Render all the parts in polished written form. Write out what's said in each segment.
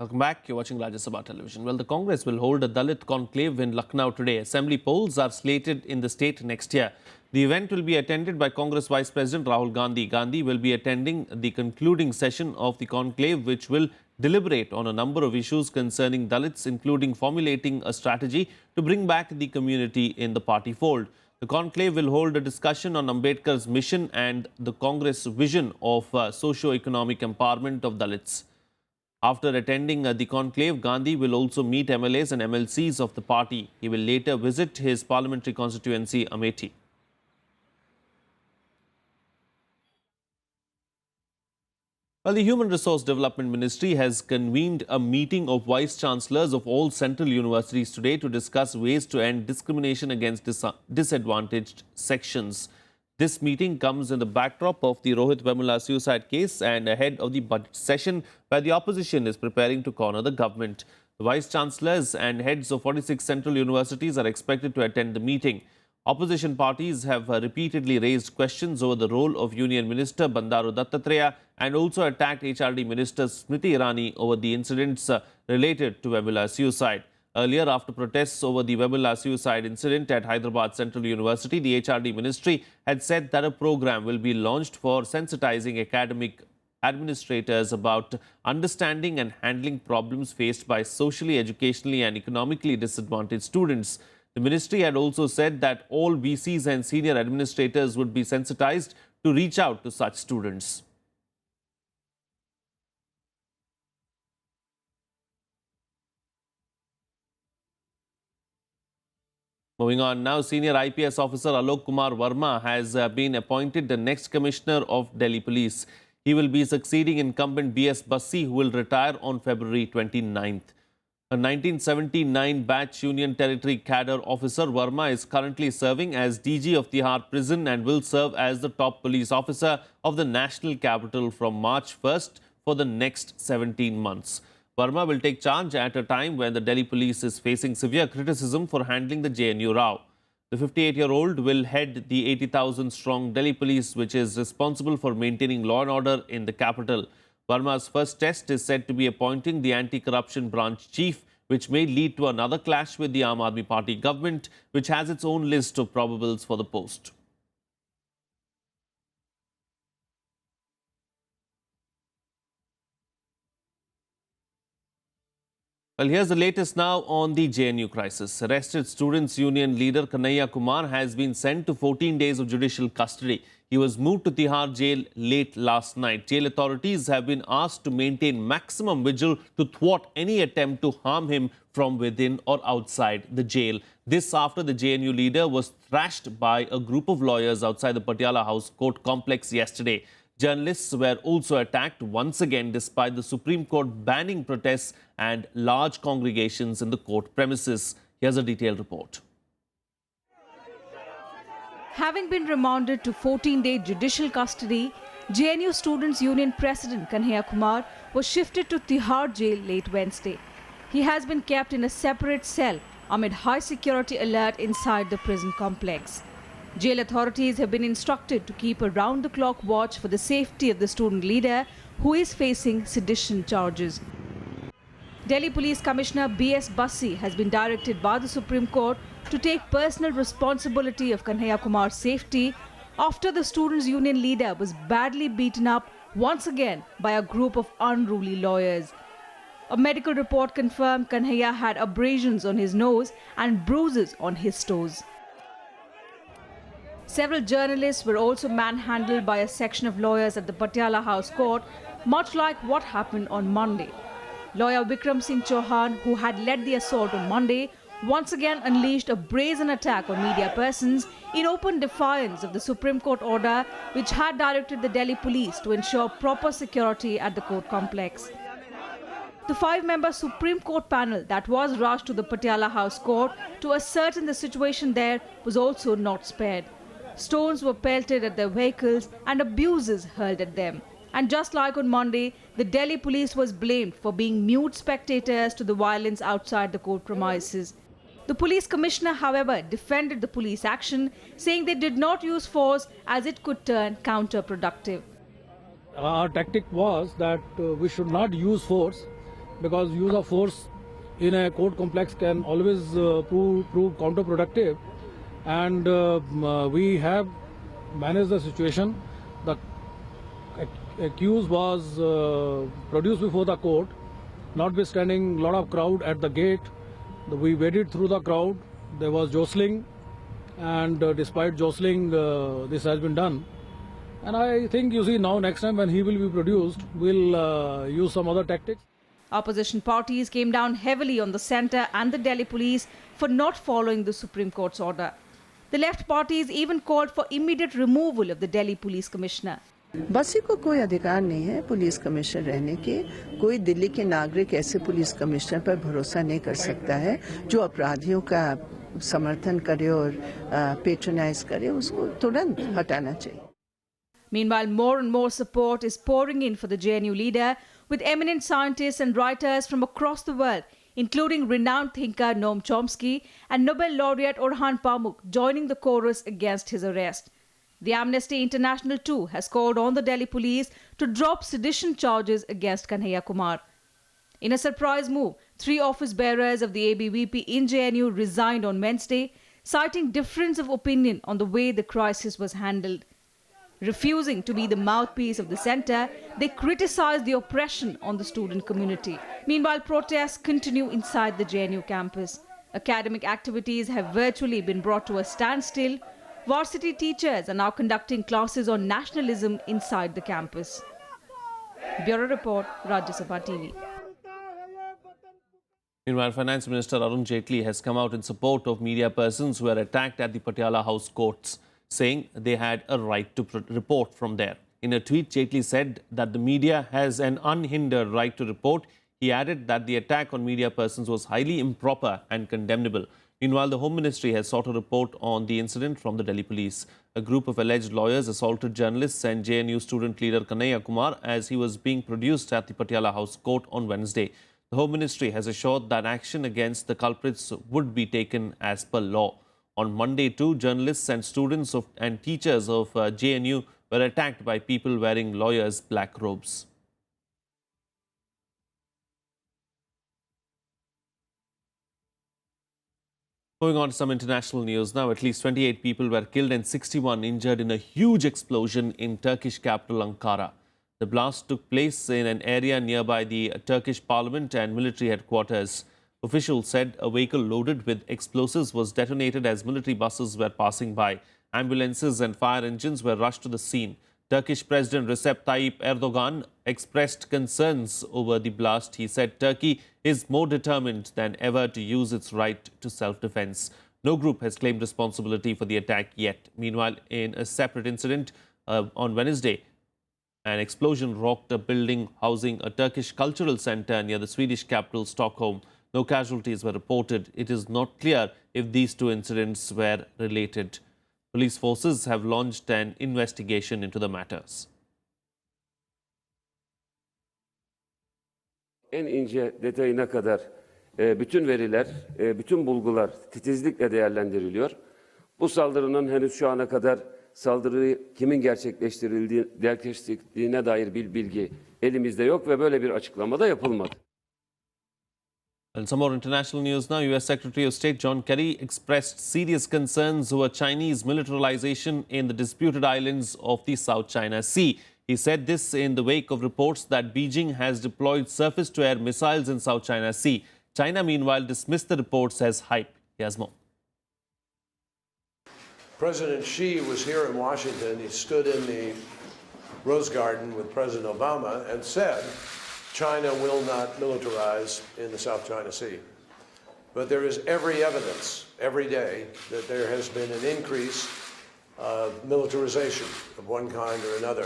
Welcome back. You're watching Rajya Sabha television. Well, the Congress will hold a Dalit conclave in Lucknow today. Assembly polls are slated in the state next year. The event will be attended by Congress Vice President Rahul Gandhi. Gandhi will be attending the concluding session of the conclave, which will deliberate on a number of issues concerning Dalits, including formulating a strategy to bring back the community in the party fold. The conclave will hold a discussion on Ambedkar's mission and the Congress vision of socio-economic empowerment of Dalits. After attending the conclave, Gandhi will also meet MLAs and MLCs of the party. He will later visit his parliamentary constituency, Amethi. Well, the Human Resource Development Ministry has convened a meeting of Vice Chancellors of all central universities today to discuss ways to end discrimination against disadvantaged sections. This meeting comes in the backdrop of the Rohit Vemula suicide case and ahead of the budget session where the opposition is preparing to corner the government. The Vice-Chancellors and heads of 46 central universities are expected to attend the meeting. Opposition parties have repeatedly raised questions over the role of Union Minister Bandaru Dattatreya and also attacked HRD Minister Smriti Irani over the incidents related to Vemula's suicide. Earlier, after protests over the Vemula suicide incident at Hyderabad Central University, the HRD Ministry had said that a program will be launched for sensitizing academic administrators about understanding and handling problems faced by socially, educationally and economically disadvantaged students. The ministry had also said that all VCs and senior administrators would be sensitized to reach out to such students. Moving on now, senior IPS officer Alok Kumar Verma has been appointed the next commissioner of Delhi Police. He will be succeeding incumbent BS Bassi, who will retire on February 29th. A 1979 batch Union Territory cadre officer, Verma is currently serving as DG of Tihar prison and will serve as the top police officer of the national capital from March 1st for the next 17 months. Verma will take charge at a time when the Delhi police is facing severe criticism for handling the JNU row. The 58-year-old will head the 80,000-strong Delhi police, which is responsible for maintaining law and order in the capital. Verma's first test is said to be appointing the anti-corruption branch chief, which may lead to another clash with the Aam Aadmi Party government, which has its own list of probables for the post. Well, here's the latest now on the JNU crisis. Arrested Students' Union leader Kanhaiya Kumar has been sent to 14 days of judicial custody. He was moved to Tihar jail late last night. Jail authorities have been asked to maintain maximum vigil to thwart any attempt to harm him from within or outside the jail. This after the JNU leader was thrashed by a group of lawyers outside the Patiala House Court complex yesterday. Journalists were also attacked once again despite the Supreme Court banning protests and large congregations in the court premises. Here's a detailed report. Having been remanded to 14-day judicial custody, JNU Students' Union President Kanhaiya Kumar was shifted to Tihar jail late Wednesday. He has been kept in a separate cell amid high security alert inside the prison complex. Jail authorities have been instructed to keep a round-the-clock watch for the safety of the student leader, who is facing sedition charges. Delhi Police Commissioner BS Bassi has been directed by the Supreme Court to take personal responsibility of Kanhaiya Kumar's safety after the Students' Union leader was badly beaten up once again by a group of unruly lawyers. A medical report confirmed Kanhaiya had abrasions on his nose and bruises on his toes. Several journalists were also manhandled by a section of lawyers at the Patiala House Court, much like what happened on Monday. Lawyer Vikram Singh Chauhan, who had led the assault on Monday, once again unleashed a brazen attack on media persons in open defiance of the Supreme Court order, which had directed the Delhi police to ensure proper security at the court complex. The 5-member Supreme Court panel that was rushed to the Patiala House Court to ascertain the situation there was also not spared. Stones were pelted at their vehicles and abuses hurled at them. And just like on Monday, the Delhi police was blamed for being mute spectators to the violence outside the court premises. The police commissioner, however, defended the police action, saying they did not use force as it could turn counterproductive. Our tactic was that we should not use force because use of force in a court complex can always prove counterproductive, and we have managed the situation. The accused was produced before the court, notwithstanding a lot of crowd at the gate. We waded through the crowd. There was jostling, and despite jostling, this has been done. And I think, you see, now next time when he will be produced, we'll use some other tactics. Opposition parties came down heavily on the centre and the Delhi police for not following the Supreme Court's order. The left parties even called for immediate removal of the Delhi police commissioner. बसी को कोई अधिकार नहीं है police commissioner रहने के। कोई दिल्ली के नागरिक ऐसे पुलिस कमिश्नर पर भरोसा नहीं कर सकता है जो अपराधियों का समर्थन करे और पेट्रोनाइज करे, उसको तुरंत हटाना चाहिए। Meanwhile, more and more support is pouring in for the JNU leader, with eminent scientists and writers from across the world, including renowned thinker Noam Chomsky and Nobel laureate Orhan Pamuk, joining the chorus against his arrest. The Amnesty International too has called on the Delhi police to drop sedition charges against Kanhaiya Kumar. In a surprise move, 3 office bearers of the ABVP in JNU resigned on Wednesday, citing difference of opinion on the way the crisis was handled. Refusing to be the mouthpiece of the centre, they criticized the oppression on the student community. Meanwhile, protests continue inside the JNU campus. Academic activities have virtually been brought to a standstill. Varsity teachers are now conducting classes on nationalism inside the campus. Bureau Report, Rajya Sabha TV. Meanwhile, Finance Minister Arun Jaitley has come out in support of media persons who were attacked at the Patiala House courts, saying they had a right to report from there. In a tweet, Jaitley said that the media has an unhindered right to report. He added that the attack on media persons was highly improper and condemnable. Meanwhile, the Home Ministry has sought a report on the incident from the Delhi police. A group of alleged lawyers assaulted journalists and JNU student leader Kanhaiya Kumar as he was being produced at the Patiala House court on Wednesday. The Home Ministry has assured that action against the culprits would be taken as per law. On Monday too, journalists and students and teachers of JNU were attacked by people wearing lawyers' black robes. Moving on to some international news now, at least 28 people were killed and 61 injured in a huge explosion in Turkish capital Ankara. The blast took place in an area nearby the Turkish parliament and military headquarters. Officials said a vehicle loaded with explosives was detonated as military buses were passing by. Ambulances and fire engines were rushed to the scene. Turkish President Recep Tayyip Erdogan expressed concerns over the blast. He said Turkey is more determined than ever to use its right to self-defense. No group has claimed responsibility for the attack yet. Meanwhile, in a separate incident on Wednesday, an explosion rocked a building housing a Turkish cultural center near the Swedish capital, Stockholm. No casualties were reported. It is not clear if these two incidents were related. Police forces have launched an investigation into the matters. En ince detayına kadar bütün veriler, bütün bulgular titizlikle değerlendiriliyor. Bu saldırının henüz şu ana kadar saldırıyı kimin gerçekleştirdiğine dair bir bilgi elimizde yok ve böyle bir açıklama da yapılmadı. And some more international news now. U.S. Secretary of State John Kerry expressed serious concerns over Chinese militarization in the disputed islands of the South China Sea. He said this in the wake of reports that Beijing has deployed surface-to-air missiles in South China Sea. China, meanwhile, dismissed the reports as hype. He has more. President Xi was here in Washington. He stood in the Rose Garden with President Obama and said China will not militarize in the South China Sea. But there is every evidence, every day, that there has been an increase of militarization of one kind or another.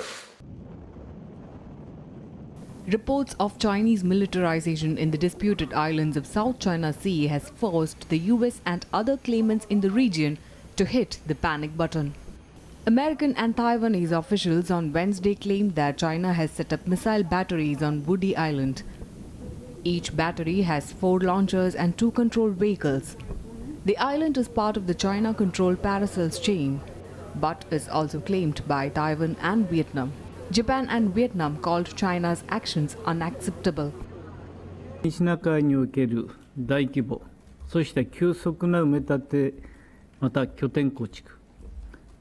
Reports of Chinese militarization in the disputed islands of South China Sea has forced the US and other claimants in the region to hit the panic button. American and Taiwanese officials on Wednesday claimed that China has set up missile batteries on Woody Island. Each battery has 4 launchers and 2 control vehicles. The island is part of the China-controlled Paracels chain, but is also claimed by Taiwan and Vietnam. Japan and Vietnam called China's actions unacceptable. 西シナ海における大規模、そして急速な埋め立て、また拠点構築、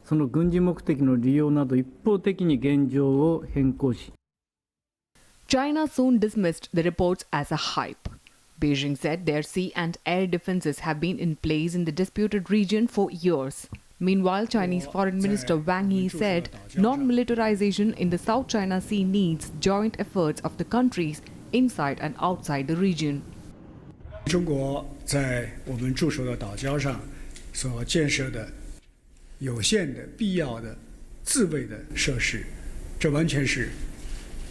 その軍事目的の利用など一方的に現状を変更し。China soon dismissed the reports as a hype. Beijing said their sea and air defenses have been in place in the disputed region for years. Meanwhile, Chinese Foreign Minister Wang Yi said non-militarization in the South China Sea needs joint efforts of the countries inside and outside the region. 中国在我们驻守的岛礁上所建设的有限的、必要的自卫的设施，这完全是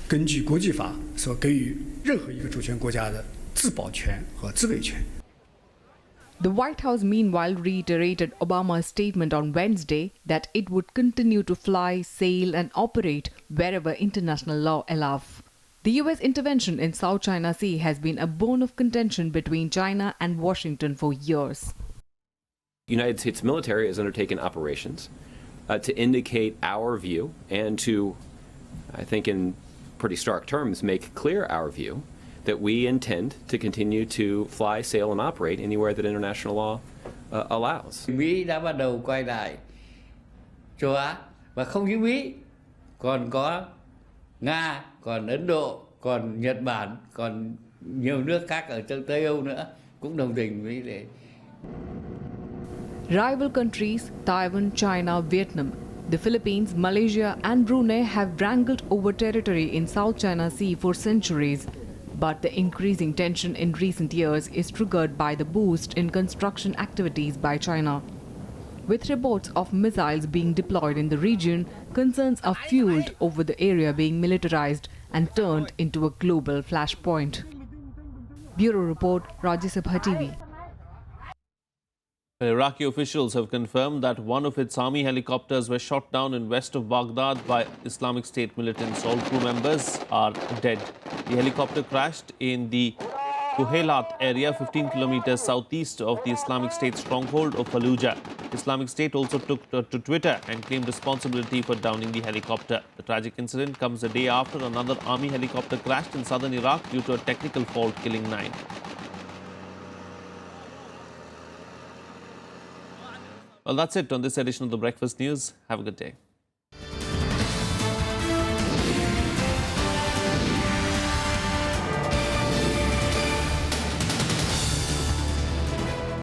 根据国际法所给予任何一个主权国家的自保权和自卫权。 The White House meanwhile reiterated Obama's statement on Wednesday that it would continue to fly, sail and operate wherever international law allows. The US intervention in South China Sea has been a bone of contention between China and Washington for years. The United States military has undertaken operations to indicate our view and to, I think in pretty stark terms, make clear our view that we intend to continue to fly, sail and operate anywhere that international law allows. Mỹ đã bắt đầu quay lại châu Á và không chỉ Mỹ, còn có Nga, còn Ấn Độ, còn Nhật Bản, còn nhiều nước khác ở trong Tây Âu nữa cũng đồng tình với để. Rival countries Taiwan, China, Vietnam, the Philippines, Malaysia and Brunei have wrangled over territory in South China Sea for centuries. But the increasing tension in recent years is triggered by the boost in construction activities by China. With reports of missiles being deployed in the region, concerns are fueled over the area being militarized and turned into a global flashpoint. Bureau Report, Rajya Sabha TV. Iraqi officials have confirmed that one of its army helicopters was shot down in west of Baghdad by Islamic State militants. All crew members are dead. The helicopter crashed in the Kuhelat area, 15 kilometers southeast of the Islamic State stronghold of Fallujah. Islamic State also took to Twitter and claimed responsibility for downing the helicopter. The tragic incident comes a day after another army helicopter crashed in southern Iraq due to a technical fault, killing 9. Well, that's it on this edition of the Breakfast News. Have a good day.